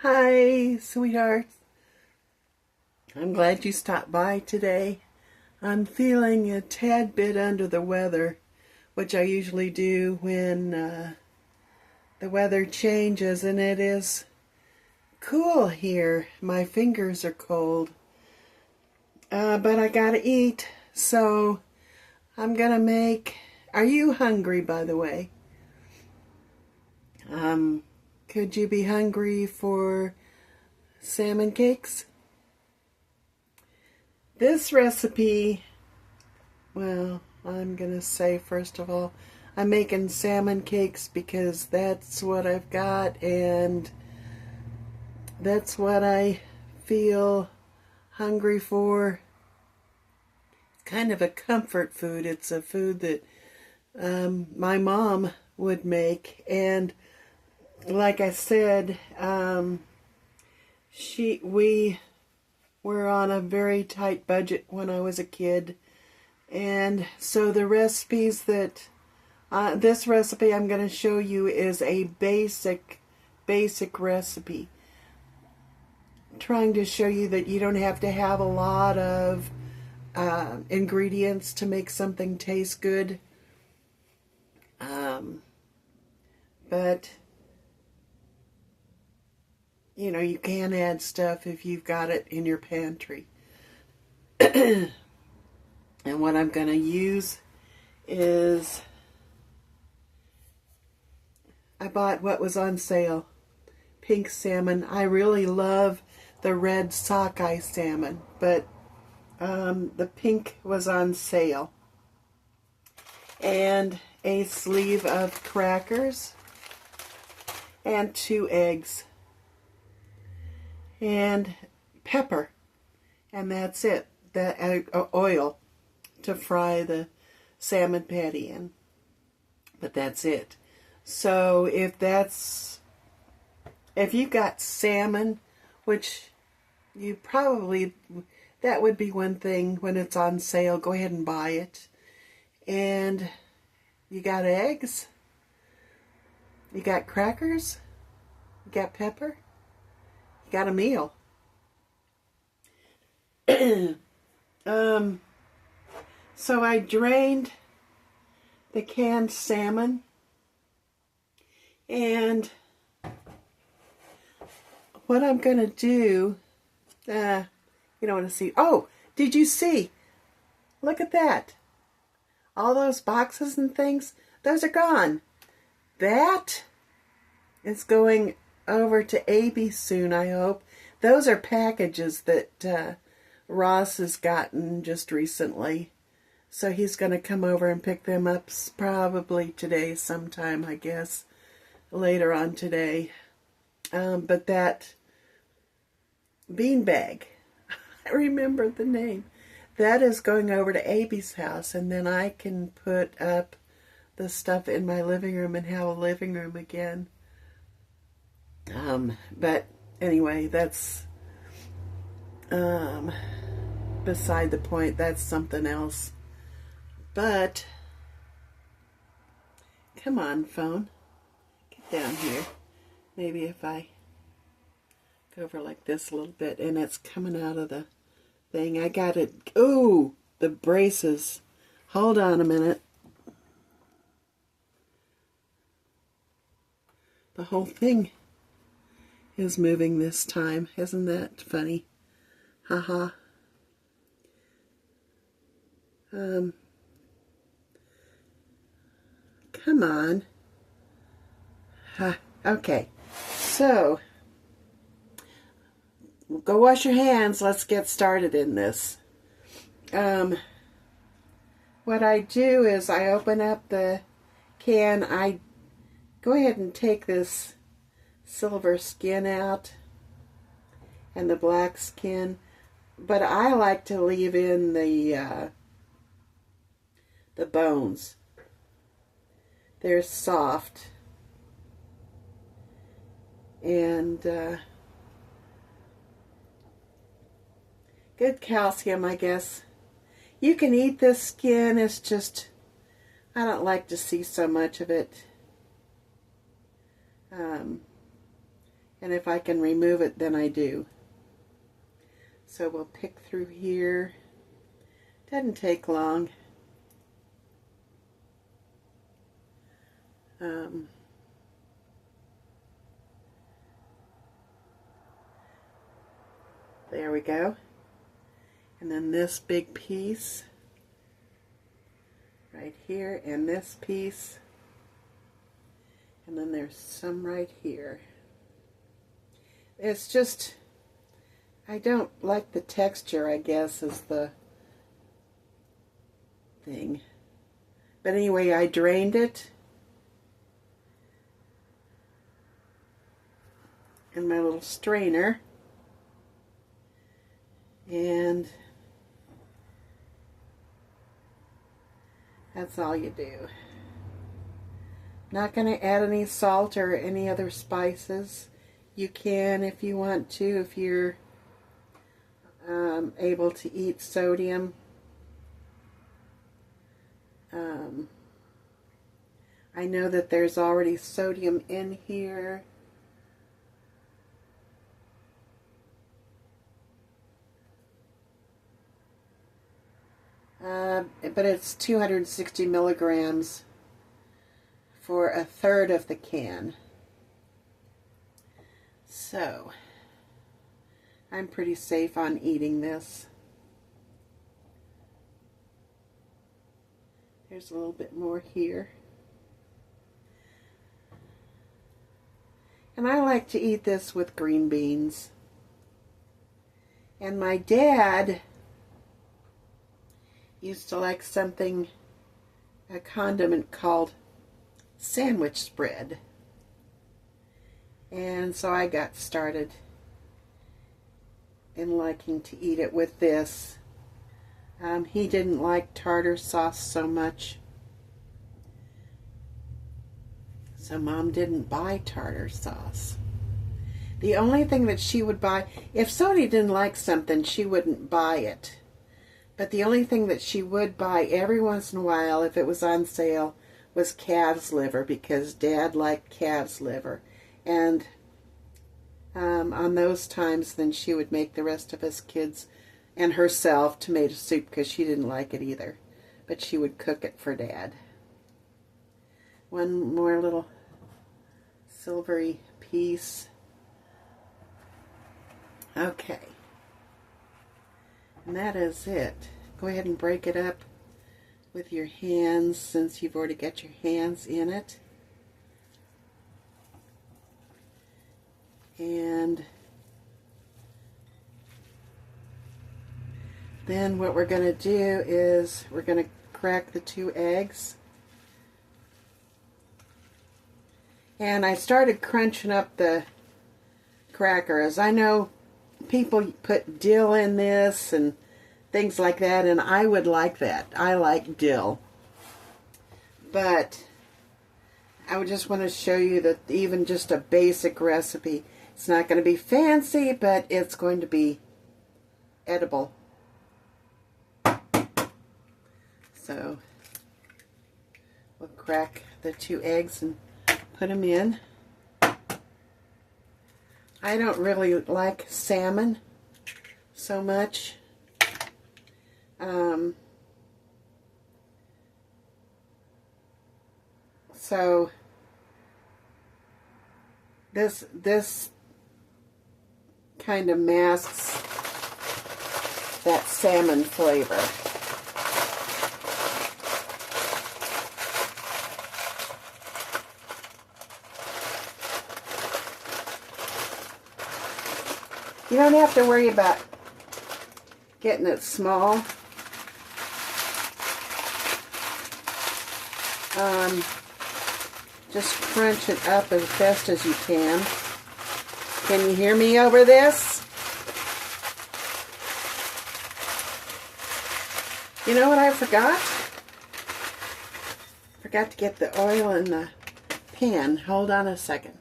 Hi, sweetheart. I'm glad you stopped by today. I'm feeling a tad bit under the weather, which I usually do when the weather changes, and it is cool here. My fingers are cold, but I gotta eat, so I'm gonna make. Are you hungry, by the way? Um, could you be hungry for salmon cakes? This recipe, well, I'm gonna say first of all, I'm making salmon cakes because that's what I've got and that's what I feel hungry for. Kind of a comfort food. It's a food that my mom would make, and like I said, we were on a very tight budget when I was a kid. And so the recipes that, this recipe I'm going to show you is a basic recipe. Trying to show you that you don't have to have a lot of ingredients to make something taste good. But, you know, you can add stuff if you've got it in your pantry. And what I'm going to use is, I bought what was on sale, pink salmon. I really love the red sockeye salmon, but the pink was on sale. And a sleeve of crackers and 2 eggs and pepper, and that's it. That oil to fry the salmon patty in, but that's it. So if you've got salmon, which you probably, that would be one thing when it's on sale, go ahead and buy it. And you got eggs, you got crackers, you got pepper, you got a meal. So I drained the canned salmon, and what I'm going to do, you don't want to see, oh, did you see? Look at that. All those boxes and things, those are gone. That is going over to AB soon, I hope. Those are packages that Ross has gotten just recently. So he's going to come over and pick them up probably today sometime, I guess, later on today. But that beanbag, I remember the name, that is going over to AB's house, and then I can put up the stuff in my living room and have a living room again. But anyway, that's beside the point. That's something else. But come on, phone, get down here. Maybe if I go over like this a little bit, and it's coming out of the thing. I got it. Ooh, the braces. Hold on a minute. The whole thing is moving this time. Isn't that funny? Haha. Come on. Okay. So, go wash your hands. Let's get started in this. What I do is I open up the can. I go ahead and take this silver skin out and the black skin, but I like to leave in the bones. They're soft and good calcium, I guess. You can eat this skin. It's just, I don't like to see so much of it. And if I can remove it, then I do. So we'll pick through here. Doesn't take long. There we go. And then this big piece right here, and this piece, and then there's some right here. It's just, I don't like the texture, I guess, is the thing. But anyway, I drained it in my little strainer, and that's all you do. Not going to add any salt or any other spices. You can if you want to, if you're able to eat sodium. I know that there's already sodium in here. But it's 260 milligrams for a third of the can. So, I'm pretty safe on eating this. There's a little bit more here. And I like to eat this with green beans. And my dad used to like something, a condiment called sandwich spread. And so I got started in liking to eat it with this. He didn't like tartar sauce so much, so Mom didn't buy tartar sauce. The only thing that she would buy, if somebody didn't like something, she wouldn't buy it. But the only thing that she would buy every once in a while, if it was on sale, was calf's liver, because Dad liked calf's liver. And on those times, then she would make the rest of us kids and herself tomato soup, because she didn't like it either. But she would cook it for Dad. One more little silvery piece. Okay. And that is it. Go ahead and break it up with your hands, since you've already got your hands in it. And then what we're going to do is we're going to crack the 2 eggs. And I started crunching up the crackers. I know people put dill in this and things like that, and I would like that. I like dill. But I would just want to show you that even just a basic recipe, it's not going to be fancy, but it's going to be edible. So we'll crack the 2 eggs and put them in. I don't really like salmon so much. So this kind of masks that salmon flavor. You don't have to worry about getting it small. Just crunch it up as best as you can. Can you hear me over this? You know what I forgot? Forgot to get the oil in the pan. Hold on a second.